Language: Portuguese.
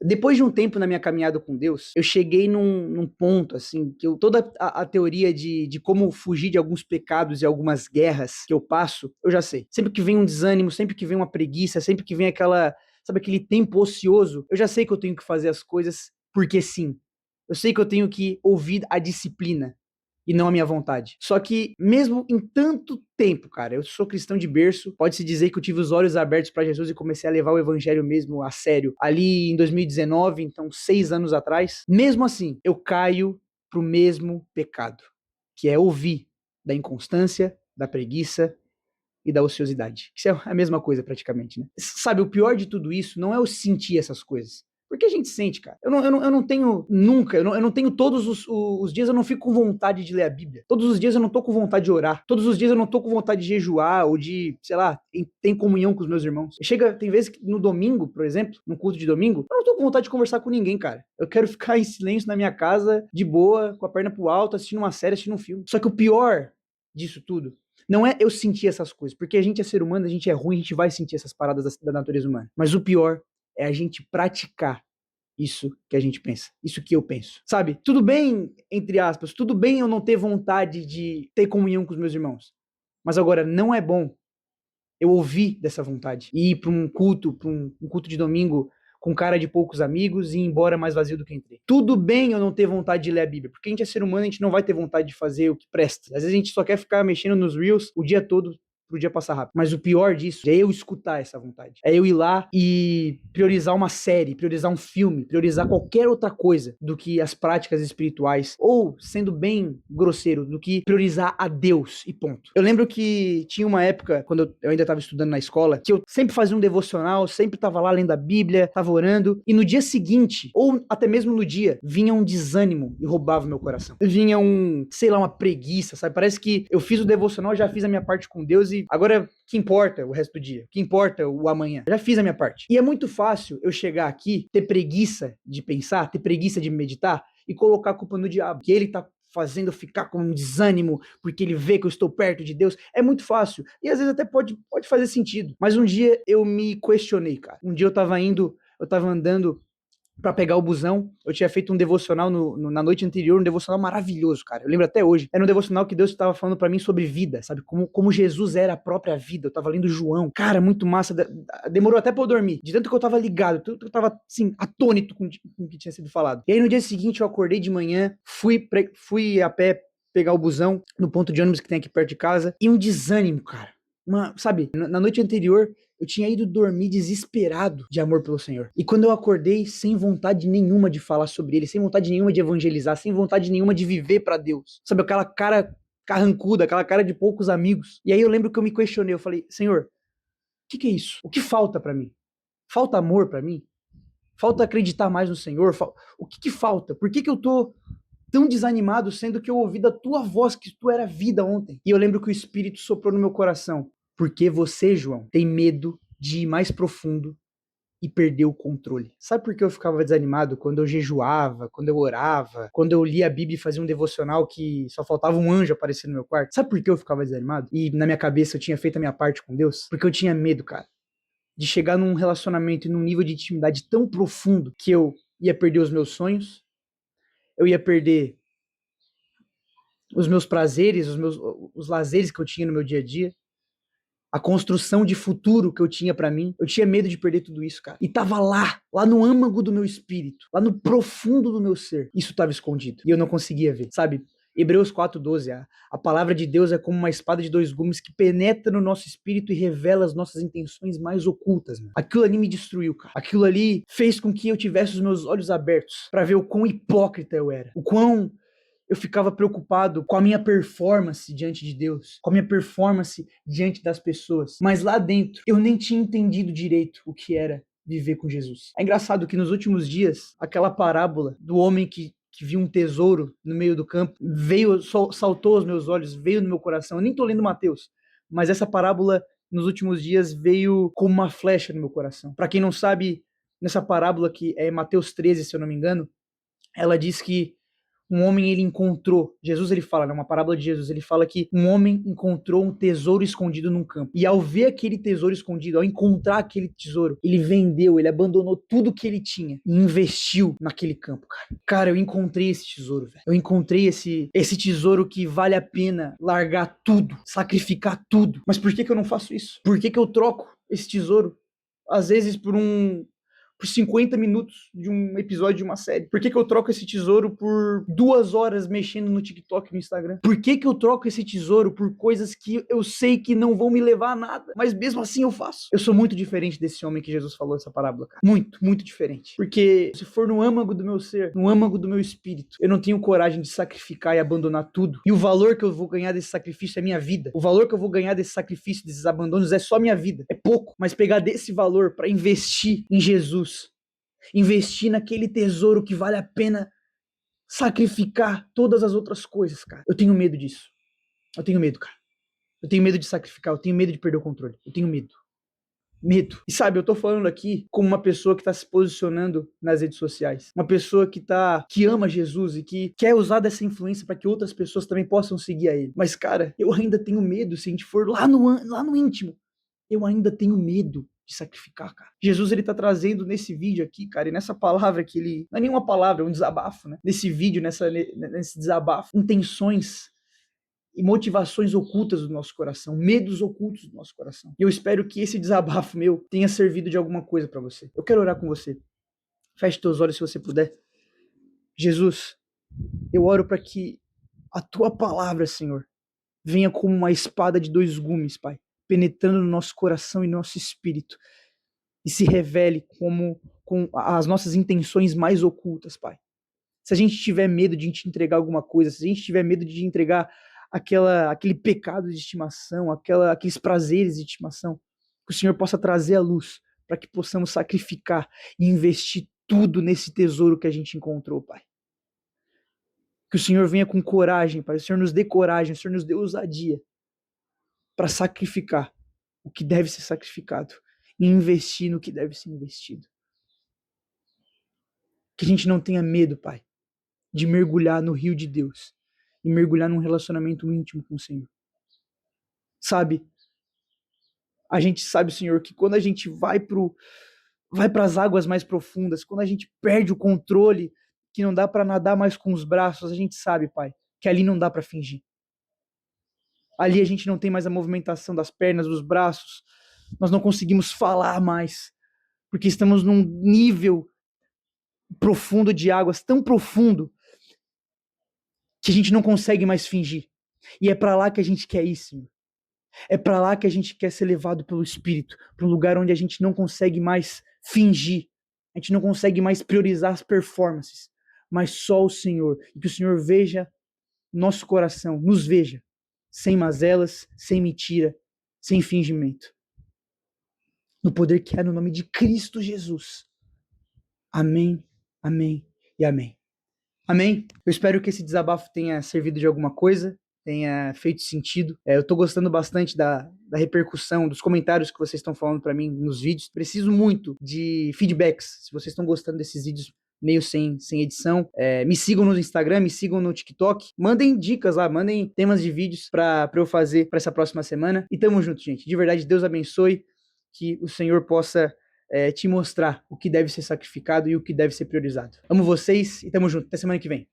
Depois de um tempo na minha caminhada com Deus, eu cheguei num ponto, assim, que toda a teoria de como fugir de alguns pecados e algumas guerras que eu passo, eu já sei. Sempre que vem um desânimo, sempre que vem uma preguiça, sempre que vem sabe, aquele tempo ocioso, eu já sei que eu tenho que fazer as coisas porque sim. Eu sei que eu tenho que ouvir a disciplina e não a minha vontade. Só que, mesmo em tanto tempo, cara, eu sou cristão de berço, pode-se dizer que eu tive os olhos abertos para Jesus e comecei a levar o evangelho mesmo a sério ali em 2019, então 6 anos atrás. Mesmo assim, eu caio pro mesmo pecado, que é ouvir da inconstância, da preguiça e da ociosidade. Isso é a mesma coisa praticamente, né? Sabe, o pior de tudo isso não é eu sentir essas coisas. Porque a gente sente, cara. Eu não tenho nunca, eu não tenho todos os dias, eu não fico com vontade de ler a Bíblia. Todos os dias eu não tô com vontade de orar. Todos os dias eu não tô com vontade de jejuar ou de, sei lá, ter comunhão com os meus irmãos. Tem vezes que no domingo, por exemplo, no culto de domingo, eu não tô com vontade de conversar com ninguém, cara. Eu quero ficar em silêncio na minha casa, de boa, com a perna pro alto, assistindo uma série, assistindo um filme. Só que o pior disso tudo não é eu sentir essas coisas, porque a gente é ser humano, a gente é ruim, a gente vai sentir essas paradas da natureza humana. Mas o pior é a gente praticar isso que a gente pensa, isso que eu penso. Sabe? Tudo bem, entre aspas, tudo bem eu não ter vontade de ter comunhão com os meus irmãos. Mas agora, não é bom eu ouvir dessa vontade e ir para um culto, um culto de domingo com cara de poucos amigos e ir embora mais vazio do que entrei. Tudo bem eu não ter vontade de ler a Bíblia, porque a gente é ser humano, a gente não vai ter vontade de fazer o que presta. Às vezes a gente só quer ficar mexendo nos Reels o dia todo pro dia passar rápido. Mas o pior disso é eu escutar essa vontade. É eu ir lá e priorizar uma série, priorizar um filme, priorizar qualquer outra coisa do que as práticas espirituais, ou, sendo bem grosseiro, do que priorizar a Deus e ponto. Eu lembro que tinha uma época, quando eu ainda estava estudando na escola, que eu sempre fazia um devocional, sempre estava lá lendo a Bíblia, estava orando, e no dia seguinte, ou até mesmo no dia, vinha um desânimo e roubava meu coração. Vinha sei lá, uma preguiça, sabe? Parece que eu fiz o devocional, já fiz a minha parte com Deus e agora que importa o resto do dia? Que importa o amanhã? Eu já fiz a minha parte. E é muito fácil eu chegar aqui, ter preguiça de pensar, ter preguiça de meditar e colocar a culpa no diabo, que ele tá fazendo eu ficar com um desânimo, porque ele vê que eu estou perto de Deus. É muito fácil. E às vezes até pode fazer sentido. Mas um dia eu me questionei, cara. Um dia eu tava andando pra pegar o busão, eu tinha feito um devocional na noite anterior, um devocional maravilhoso, cara, eu lembro até hoje, era um devocional que Deus estava falando pra mim sobre vida, sabe, como Jesus era a própria vida, eu tava lendo João, cara, muito massa, demorou até pra eu dormir, de tanto que eu tava ligado, tanto que eu tava, assim, atônito com o que tinha sido falado. E aí no dia seguinte eu acordei de manhã, fui a pé pegar o busão no ponto de ônibus que tem aqui perto de casa, e um desânimo, cara, sabe, na noite anterior eu tinha ido dormir desesperado de amor pelo Senhor. E quando eu acordei, sem vontade nenhuma de falar sobre Ele, sem vontade nenhuma de evangelizar, sem vontade nenhuma de viver pra Deus. Sabe, aquela cara carrancuda, aquela cara de poucos amigos. E aí eu lembro que eu me questionei, eu falei, Senhor, o que é isso? O que falta pra mim? Falta amor pra mim? Falta acreditar mais no Senhor? O que falta? Por que eu tô tão desanimado, sendo que eu ouvi da tua voz que tu era vida ontem? E eu lembro que o Espírito soprou no meu coração. Porque você, João, tem medo de ir mais profundo e perder o controle. Sabe por que eu ficava desanimado quando eu jejuava, quando eu orava, quando eu lia a Bíblia e fazia um devocional que só faltava um anjo aparecer no meu quarto? Sabe por que eu ficava desanimado? E na minha cabeça eu tinha feito a minha parte com Deus? Porque eu tinha medo, cara, de chegar num relacionamento e num nível de intimidade tão profundo que eu ia perder os meus sonhos, eu ia perder os meus prazeres, os lazeres que eu tinha no meu dia a dia, a construção de futuro que eu tinha pra mim. Eu tinha medo de perder tudo isso, cara. E tava lá no âmago do meu espírito, lá no profundo do meu ser. Isso tava escondido. E eu não conseguia ver, sabe? Hebreus 4:12, a palavra de Deus é como uma espada de dois gumes que penetra no nosso espírito e revela as nossas intenções mais ocultas, mano. Aquilo ali me destruiu, cara. Aquilo ali fez com que eu tivesse os meus olhos abertos pra ver o quão hipócrita eu era. O quão eu ficava preocupado com a minha performance diante de Deus, com a minha performance diante das pessoas. Mas lá dentro, eu nem tinha entendido direito o que era viver com Jesus. É engraçado que nos últimos dias, aquela parábola do homem que viu um tesouro no meio do campo, saltou aos meus olhos, veio no meu coração. Eu nem tô lendo Mateus, mas essa parábola nos últimos dias veio como uma flecha no meu coração. Para quem não sabe, nessa parábola que é Mateus 13, se eu não me engano, ela diz que Um homem, ele encontrou, Jesus ele fala, né, uma parábola de Jesus, ele fala que um homem encontrou um tesouro escondido num campo. E ao ver aquele tesouro escondido, ao encontrar aquele tesouro, ele vendeu, ele abandonou tudo que ele tinha e investiu naquele campo, cara. Cara, eu encontrei esse tesouro, velho. Eu encontrei esse tesouro que vale a pena largar tudo, sacrificar tudo. Mas por que eu não faço isso? Por que eu troco esse tesouro, às vezes, por 50 minutos de um episódio de uma série? Por que eu troco esse tesouro por 2 horas mexendo no TikTok e no Instagram? Por que eu troco esse tesouro por coisas que eu sei que não vão me levar a nada, mas mesmo assim eu faço? Eu sou muito diferente desse homem que Jesus falou essa parábola, cara. Muito, muito diferente. Porque se for no âmago do meu ser, no âmago do meu espírito, eu não tenho coragem de sacrificar e abandonar tudo. E o valor que eu vou ganhar desse sacrifício é minha vida. O valor que eu vou ganhar desse sacrifício, desses abandonos, é só minha vida. É pouco. Mas pegar desse valor para investir em Jesus, investir naquele tesouro que vale a pena sacrificar todas as outras coisas, cara. Eu tenho medo disso. Eu tenho medo, cara. Eu tenho medo de sacrificar, eu tenho medo de perder o controle. Eu tenho medo. Medo. E sabe, eu tô falando aqui como uma pessoa que tá se posicionando nas redes sociais. Uma pessoa que ama Jesus e que quer usar dessa influência para que outras pessoas também possam seguir a ele. Mas, cara, eu ainda tenho medo, se a gente for lá no íntimo. Eu ainda tenho medo de sacrificar, cara. Jesus, ele tá trazendo nesse vídeo aqui, cara, e nessa palavra que ele... Não é nenhuma palavra, é um desabafo, né? Nesse vídeo, nesse desabafo, intenções e motivações ocultas do nosso coração, medos ocultos do nosso coração. E eu espero que esse desabafo meu tenha servido de alguma coisa para você. Eu quero orar com você. Feche teus olhos se você puder. Jesus, eu oro para que a tua palavra, Senhor, venha como uma espada de 2 gumes, Pai, penetrando no nosso coração e no nosso espírito, e se revele com as nossas intenções mais ocultas, Pai. Se a gente tiver medo de te entregar alguma coisa, se a gente tiver medo de te entregar aquele pecado de estimação, aqueles prazeres de estimação, que o Senhor possa trazer à luz, para que possamos sacrificar e investir tudo nesse tesouro que a gente encontrou, Pai. Que o Senhor venha com coragem, Pai. O Senhor nos dê coragem, o Senhor nos dê ousadia para sacrificar o que deve ser sacrificado e investir no que deve ser investido. Que a gente não tenha medo, Pai, de mergulhar no rio de Deus e mergulhar num relacionamento íntimo com o Senhor. Sabe, a gente sabe, Senhor, que quando a gente vai para as águas mais profundas, quando a gente perde o controle, que não dá para nadar mais com os braços, a gente sabe, Pai, que ali não dá para fingir. Ali a gente não tem mais a movimentação das pernas, dos braços, nós não conseguimos falar mais, porque estamos num nível profundo de águas, tão profundo, que a gente não consegue mais fingir. E é para lá que a gente quer ir, Senhor. É para lá que a gente quer ser levado pelo Espírito, para um lugar onde a gente não consegue mais fingir, a gente não consegue mais priorizar as performances, mas só o Senhor. E que o Senhor veja nosso coração, nos veja, sem mazelas, sem mentira, sem fingimento. No poder que há no nome de Cristo Jesus. Amém, amém e amém. Amém? Eu espero que esse desabafo tenha servido de alguma coisa, tenha feito sentido. Eu tô gostando bastante da repercussão, dos comentários que vocês estão falando para mim nos vídeos. Preciso muito de feedbacks, se vocês estão gostando desses vídeos meio sem edição. Me sigam no Instagram, me sigam no TikTok. Mandem dicas lá, mandem temas de vídeos para eu fazer para essa próxima semana. E tamo junto, gente. De verdade, Deus abençoe, que o Senhor possa te mostrar o que deve ser sacrificado e o que deve ser priorizado. Amo vocês e tamo junto. Até semana que vem.